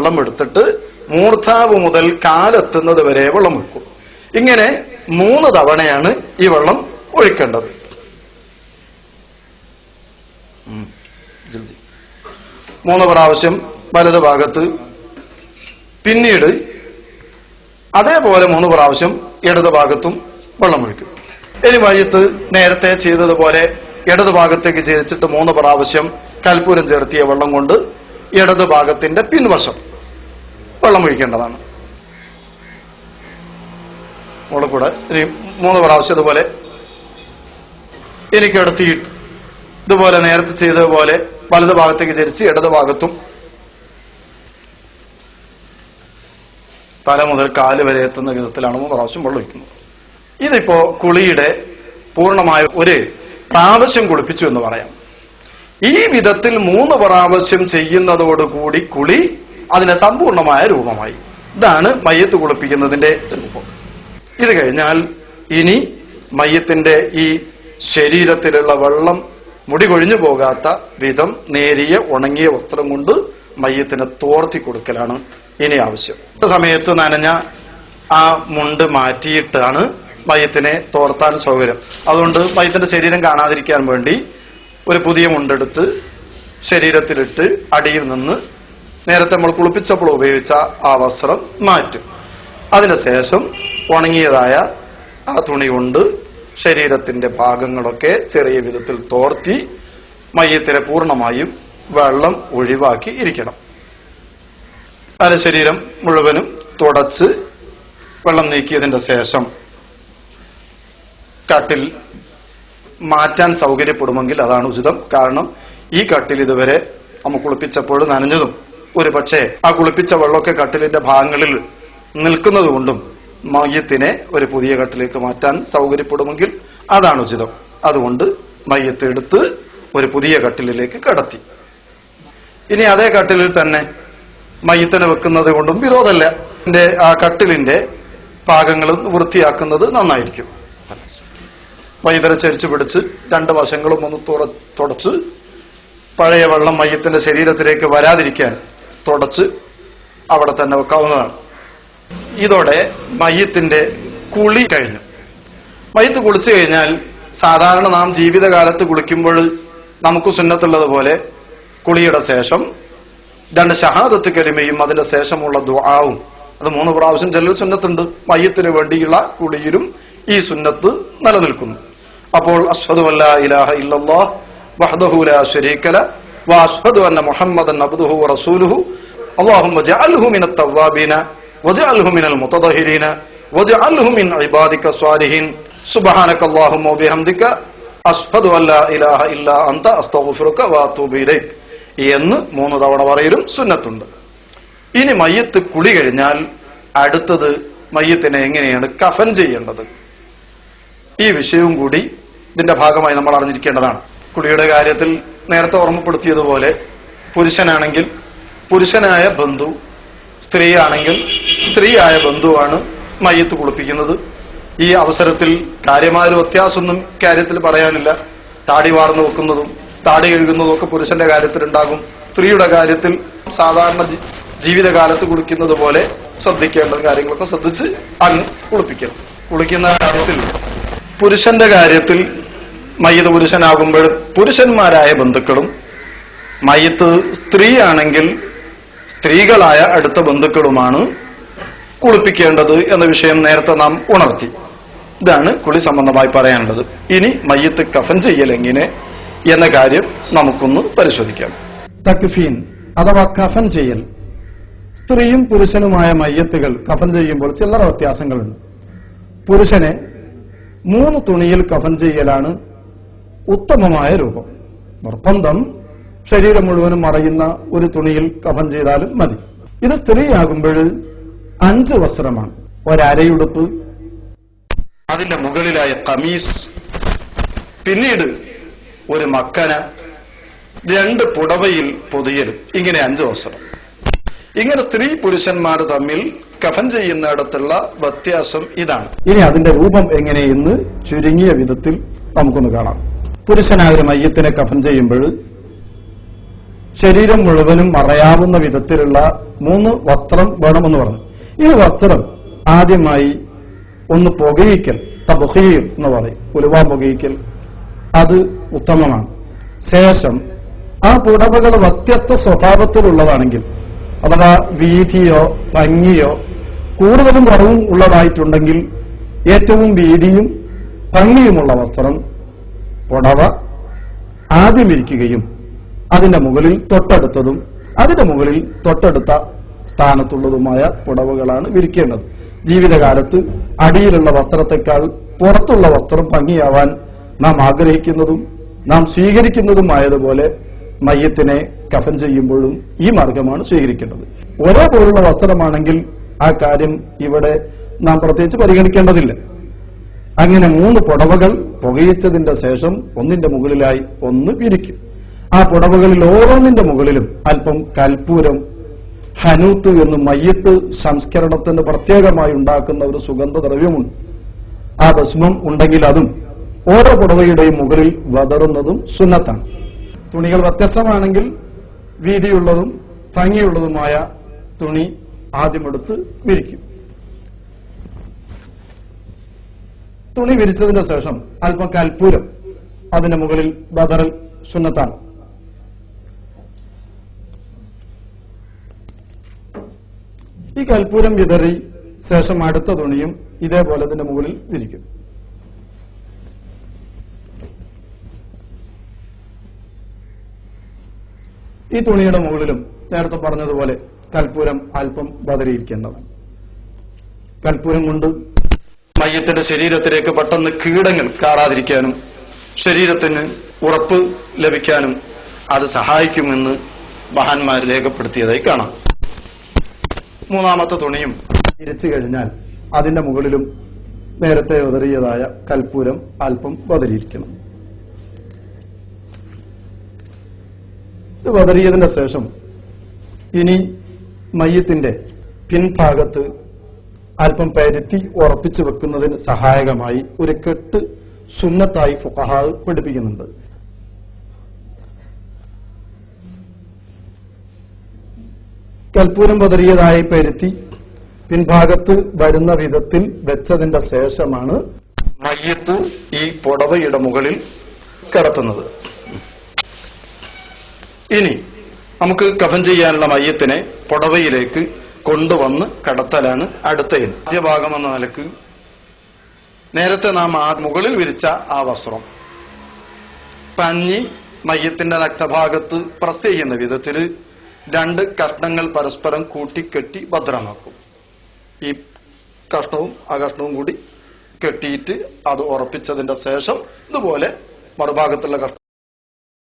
വെള്ളം എടുത്തിട്ട് മൂർധാവ് മുതൽ കാലെത്തുന്നത് വരെ വെള്ളം ഒഴിക്കും. ഇങ്ങനെ 3 തവണയാണ് ഈ വെള്ളം ഒഴിക്കേണ്ടത്. 3 പ്രാവശ്യം വലത് ഭാഗത്ത്, പിന്നീട് അതേപോലെ 3 പ്രാവശ്യം ഇടത് ഭാഗത്തും വെള്ളം ഒഴിക്കും. ഇനി മയ്യിത്ത് നേരത്തെ ചെയ്തതുപോലെ ഇടത് ഭാഗത്തേക്ക് ചേരിച്ചിട്ട് 3 പ്രാവശ്യം കൽപ്പൂരം ചേർത്തിയ വെള്ളം കൊണ്ട് ഇടത് ഭാഗത്തിന്റെ പിൻവശം വെള്ളം ഒഴിക്കേണ്ടതാണ്. കൂടെ ഇനി 3 പ്രാവശ്യം ഇതുപോലെ എനിക്കെടുത്തിയിട്ട് ഇതുപോലെ നേരത്തെ ചെയ്തതുപോലെ വലത് ഭാഗത്തേക്ക് ചരിച്ച് ഇടത് ഭാഗത്തും തല മുതൽ കാല് വരെ എത്തുന്ന വിധത്തിലാണ് 3 പ്രാവശ്യം വെള്ളം ഒഴിക്കുന്നത്. ഇതിപ്പോ കുളിയുടെ പൂർണ്ണമായ ഒരു പ്രാവശ്യം കുളിപ്പിച്ചു എന്ന് പറയാം. ഈ വിധത്തിൽ 3 പ്രാവശ്യം ചെയ്യുന്നതോടുകൂടി കുളി അതിന്റെ സമ്പൂർണമായ രൂപമായി. ഇതാണ് മയ്യത്ത് കുളിപ്പിക്കുന്നതിന്റെ രൂപം. ഇത് കഴിഞ്ഞാൽ ഇനി മയ്യത്തിന്റെ ഈ ശരീരത്തിലുള്ള വെള്ളം മുടി കൊഴിഞ്ഞു പോകാത്ത വിധം നേരിയ ഉണങ്ങിയ വസ്ത്രം കൊണ്ട് മയ്യത്തിനെ തോർത്തി കൊടുക്കലാണ് ഇനി ആവശ്യം. സമയത്ത് നനഞ്ഞ ആ മുണ്ട് മാറ്റിയിട്ടാണ് മയ്യത്തിനെ തോർത്താൻ സൗകര്യം. അതുകൊണ്ട് മയ്യത്തിന്റെ ശരീരം കാണാതിരിക്കാൻ വേണ്ടി ഒരു പുതിയ മുണ്ടെടുത്ത് ശരീരത്തിലിട്ട് അടിയിൽ നിന്ന് നേരത്തെ നമ്മൾ കുളിപ്പിച്ചപ്പോൾ ഉപയോഗിച്ച ആ വസ്ത്രം മാറ്റും. അതിനുശേഷം ഉണങ്ങിയതായ ആ തുണി കൊണ്ട് ശരീരത്തിന്റെ ഭാഗങ്ങളൊക്കെ ചെറിയ വിധത്തിൽ തോർത്തി മയ്യത്തിനെ പൂർണ്ണമായും വെള്ളം ഒഴിവാക്കി ഇരിക്കണം. അതിന്റെ ശരീരം മുഴുവനും തുടച്ച് വെള്ളം നീക്കിയതിന്റെ ശേഷം കട്ടിൽ മാറ്റാൻ സൗകര്യപ്പെടുമെങ്കിൽ അതാണ് ഉചിതം. കാരണം ഈ കട്ടിൽ ഇതുവരെ നമ്മൾ കുളിപ്പിച്ചപ്പോൾ നനഞ്ഞതും ഒരു പക്ഷേ ആ കുളിപ്പിച്ച വെള്ളമൊക്കെ കട്ടിലിന്റെ ഭാഗങ്ങളിൽ നിൽക്കുന്നത് കൊണ്ടും മയ്യത്തിനെ ഒരു പുതിയ കട്ടിലേക്ക് മാറ്റാൻ സൗകര്യപ്പെടുമെങ്കിൽ അതാണ് ഉചിതം. അതുകൊണ്ട് മയ്യത്ത് എടുത്ത് ഒരു പുതിയ കട്ടിലിലേക്ക് കടത്തി. ഇനി അതേ കട്ടിലിൽ തന്നെ മയ്യത്തിനെ വെക്കുന്നത് കൊണ്ടും വിരോധമല്ല. ആ കട്ടിലിന്റെ ഭാഗങ്ങൾ വൃത്തിയാക്കുന്നത് നന്നായിരിക്കും. മയ്യത്തിനെ ചരിച്ചു പിടിച്ച് 2 വശങ്ങളും ഒന്ന് തുടച്ച് പഴയ വെള്ളം മയ്യത്തിന്റെ ശരീരത്തിലേക്ക് വരാതിരിക്കാൻ തുടച്ച് അവിടെ തന്നെ വെക്കാവുന്നതാണ്. ഇതോടെ മയ്യത്തിന്റെ കുളി കഴിഞ്ഞു. മയ്യത്ത് കുളിച്ചു കഴിഞ്ഞാൽ സാധാരണ നാം ജീവിതകാലത്ത് കുളിക്കുമ്പോൾ നമുക്ക് സുന്നത്തുള്ളതുപോലെ കുളിയുടെ ശേഷം 2 ഷഹാദത്ത് കലിമയും അതിന്റെ ശേഷമുള്ള ദുആവും അത് 3 പ്രാവശ്യം ചെല്ലൽ സുന്നത്തുണ്ട്. മയ്യത്തിന് വേണ്ടിയുള്ള കുളിയിലും ഈ സുന്നത്ത് നിലനിൽക്കുന്നു. അപ്പോൾ അശ്ഹദു അല്ലാ ഇലാഹ ഇല്ലല്ലാഹ് വഹ്ദഹു ലാ ശരീക ലഹു വഅശ്ഹദു അന്ന മുഹമ്മദൻ അബ്ദുഹു വറസൂലുഹു അല്ലാഹുമ്മ ജഅൽഹു മിനത്ത് തവ്വാബീന വജഅൽഹു മിനൽ മുതദഹിരീന വജഅൽഹു മിൻ ഇബാദിക സ്വാലിഹീൻ സുബ്ഹാനക അല്ലാഹുമ്മ വബിഹംദിക അശ്ഹദു അല്ലാ ഇലാഹ ഇല്ലാ അൻത അസ്തഗ്ഫിറുക വഅതൂബു ഇലൈക് എന്ന് 3 തവണ പറയലും സുന്നത്തുണ്ട്. ഇനി മയ്യത്ത് കുളി കഴിഞ്ഞാൽ അടുത്തത് മയ്യത്തിനെ എങ്ങനെയാണ് കഫൻ ചെയ്യേണ്ടത്, ഈ വിഷയവും കൂടി ഇതിന്റെ ഭാഗമായി നമ്മൾ അറിഞ്ഞിരിക്കേണ്ടതാണ്. കുളിയുടെ കാര്യത്തിൽ നേരത്തെ ഓർമ്മപ്പെടുത്തിയതുപോലെ പുരുഷനാണെങ്കിൽ പുരുഷനായ ബന്ധു, സ്ത്രീയാണെങ്കിൽ സ്ത്രീയായ ബന്ധുവാണ് മയ്യത്ത് കുളിപ്പിക്കുന്നത്. ഈ അവസരത്തിൽ കാര്യമായ വ്യത്യാസമൊന്നും കാര്യത്തിൽ പറയാനില്ല. താടി വാർന്നു വെക്കുന്നതും താടി കഴുകുന്നതും ഒക്കെ പുരുഷന്റെ കാര്യത്തിലുണ്ടാകും. സ്ത്രീയുടെ കാര്യത്തിൽ സാധാരണ ജീവിതകാലത്ത് കുളിക്കുന്നത് പോലെ ശ്രദ്ധിക്കേണ്ട കാര്യങ്ങളൊക്കെ ശ്രദ്ധിച്ച് അങ്ങ് കുളിപ്പിക്കണം. കുളിക്കുന്ന കാര്യത്തിൽ പുരുഷന്റെ കാര്യത്തിൽ മയ്യത്ത് പുരുഷനാകുമ്പോൾ പുരുഷന്മാരായ ബന്ധുക്കളും, മയ്യത്ത് സ്ത്രീയാണെങ്കിൽ സ്ത്രീകളായ അടുത്ത ബന്ധുക്കളുമാണ് കുളിപ്പിക്കേണ്ടത് എന്ന വിഷയം നേരത്തെ നാം ഉണർത്തി. ഇതാണ് കുളി സംബന്ധമായി പറയാനുള്ളത്. ഇനി മയ്യത്ത് കഫൻ ചെയ്യൽ എങ്ങനെ എന്ന കാര്യം നമുക്കൊന്ന് പരിശോധിക്കാം. തക്ഫീൻ അഥവാ കഫൻ ചെയ്യൽ. സ്ത്രീയും പുരുഷനുമായ മയ്യത്തുകൾ കഫൻ ചെയ്യുമ്പോൾ ചില്ലറ വ്യത്യാസങ്ങളുണ്ട്. പുരുഷനെ 3 തുണിയിൽ കഫൻ ചെയ്യലാണ് ഉത്തമമായ രൂപം. നിർബന്ധം ശരീരം മുഴുവനും മറയുന്ന ഒരു തുണിയിൽ കഫൻ ചെയ്താലും മതി. ഇത് സ്ത്രീയാകുമ്പോൾ 5 വസ്ത്രമാണ്. ഒരരയുടുപ്പ്, അതിന്റെ മുകളിലായ കമീസ്, പിന്നീട് ഒരു മക്കന, 2 പുടവയിൽ പൊതിയലും, ഇങ്ങനെ 5 വസ്ത്രം. ഇങ്ങനെ സ്ത്രീ പുരുഷന്മാർ തമ്മിൽ കഫൻ ചെയ്യുന്നിടത്തുള്ള വ്യത്യാസം ഇതാണ്. ഇനി അതിന്റെ രൂപം എങ്ങനെയെന്ന് ചുരുങ്ങിയ വിധത്തിൽ നമുക്കൊന്ന് കാണാം. പുരുഷനായ ഒരു മയ്യത്തിനെ കഫൻ ചെയ്യുമ്പോൾ ശരീരം മുഴുവനും മറയാവുന്ന വിധത്തിലുള്ള 3 വസ്ത്രം വേണമെന്ന് പറഞ്ഞു. ഈ വസ്ത്രം ആദ്യമായി ഒന്ന് പുകയിക്കൽ, തബ്ഖീർ എന്ന് പറയും, ഉലുവാൻ പുകയിക്കൽ, അത് ഉത്തമമാണ്. ശേഷം ആ പുടവകൾ വ്യത്യസ്ത സ്വഭാവത്തിലുള്ളതാണെങ്കിൽ, അഥവാ വീതിയോ ഭംഗിയോ കൂടുതലും കുറവും ഉള്ളതായിട്ടുണ്ടെങ്കിൽ ഏറ്റവും വീതിയും ഭംഗിയുമുള്ള വസ്ത്രം പുടവ ആദ്യം വിരിക്കുകയും അതിന്റെ മുകളിൽ തൊട്ടടുത്തതും അതിന്റെ മുകളിൽ തൊട്ടടുത്ത സ്ഥാനത്തുള്ളതുമായ പുടവകളാണ് വിരിക്കേണ്ടത്. ജീവിതകാലത്ത് അടിയിലുള്ള വസ്ത്രത്തെക്കാൾ പുറത്തുള്ള വസ്ത്രം ഭംഗിയാവാൻ നാം ആഗ്രഹിക്കുന്നതും നാം സ്വീകരിക്കുന്നതുമായതുപോലെ മയ്യത്തിനെ കഫൻ ചെയ്യുമ്പോഴും ഈ മാർഗമാണ് സ്വീകരിക്കേണ്ടത്. ഒരേപോലുള്ള വസ്ത്രമാണെങ്കിൽ ആ കാര്യം ഇവിടെ നാം പ്രത്യേകിച്ച് പരിഗണിക്കേണ്ടതില്ല. അങ്ങനെ 3 പുടവകൾ പുകയിച്ചതിന്റെ ശേഷം ഒന്നിന്റെ മുകളിലായി ഒന്ന് വിരിക്കും. ആ പുടവകളിൽ ഓരോന്നിന്റെ മുകളിലും അല്പം കൽപ്പൂരം, ഹനൂത്ത് എന്ന് മയ്യത്ത് സംസ്കരണത്തിന് പ്രത്യേകമായി ഉണ്ടാക്കുന്ന ഒരു സുഗന്ധദ്രവ്യമുണ്ട്. ആ ഭസ്മം ഉണ്ടെങ്കിൽ അതും ഓരോ പുടവയുടെയും മുകളിൽ വതറുന്നതും സുന്നത്താണ്. തുണികൾ വ്യത്യസ്തമാണെങ്കിൽ വീതിയുള്ളതും ഭംഗിയുള്ളതുമായ തുണി ആദ്യമെടുത്ത് വിരിക്കും. തുണി വിരിച്ചതിന്റെ ശേഷം അല്പം കൽപ്പൂരം അതിന്റെ മുകളിൽ ബദറൽ സുന്നത്താണ്. ഈ കൽപ്പൂരം വിതറി ശേഷം അടുത്ത തുണിയും ഇതേപോലെ അതിന്റെ മുകളിൽ വിരിക്കും. ഈ തുണിയുടെ മുകളിലും നേരത്തെ പറഞ്ഞതുപോലെ കൽപ്പൂരം അല്പം ബദറിയിരിക്കേണ്ടതാണ്. കൽപ്പൂരം കൊണ്ട് മയ്യത്തിന്റെ ശരീരത്തിലേക്ക് പെട്ടെന്ന് കീടങ്ങൾ കയറാതിരിക്കാനും ശരീരത്തിന് ഉറപ്പ് ലഭിക്കാനും അത് സഹായിക്കുമെന്ന് മഹാന്മാർ രേഖപ്പെടുത്തിയതായി കാണാം. 3ാമത്തെ തുണിയും വിരിച്ചു കഴിഞ്ഞാൽ അതിന്റെ മുകളിലും നേരത്തെ വതറിയതായ കൽപ്പൂരം അല്പം വതറിയിരിക്കണം. ഇത് വതറിയതിന്റെ ശേഷം ഇനി മയ്യത്തിന്റെ പിൻഭാഗത്ത് അല്പം പരുത്തി ഉറപ്പിച്ചു വെക്കുന്നതിന് സഹായകമായി ഒരു കെട്ട് സുന്നത്തായി ഫുഖഹാ പഠിപ്പിക്കുന്നുണ്ട്. കൽപ്പൂരം പതറിയതായി പരുത്തി പിൻഭാഗത്ത് വരുന്ന വിധത്തിൽ വെച്ചതിന്റെ ശേഷമാണ് മയ്യത്ത് ഈ പുടവയുടെ മുകളിൽ കിടത്തുന്നത്. ഇനി നമുക്ക് കഫൻ ചെയ്യാനുള്ള മയ്യത്തിനെ പുടവയിലേക്ക് കൊണ്ടുവന്ന് കടത്തലാണ് അടുത്ത ഇനം. ആദ്യ ഭാഗം എന്ന നിലക്ക് നേരത്തെ നാം മുകളിൽ വിരിച്ച ആ വസ്ത്രം പഞ്ഞി മയ്യത്തിന്റെ നഗ്നഭാഗത്ത് പ്രസ് ചെയ്യുന്ന വിധത്തിൽ 2 കഷ്ണങ്ങൾ പരസ്പരം കൂട്ടിക്കെട്ടി ഭദ്രമാക്കും. ഈ കഷ്ണവും ആ കഷ്ണവും കൂടി കെട്ടിയിട്ട് അത് ഉറപ്പിച്ചതിന്റെ ശേഷം ഇതുപോലെ മറുഭാഗത്തുള്ള കഷ്ണം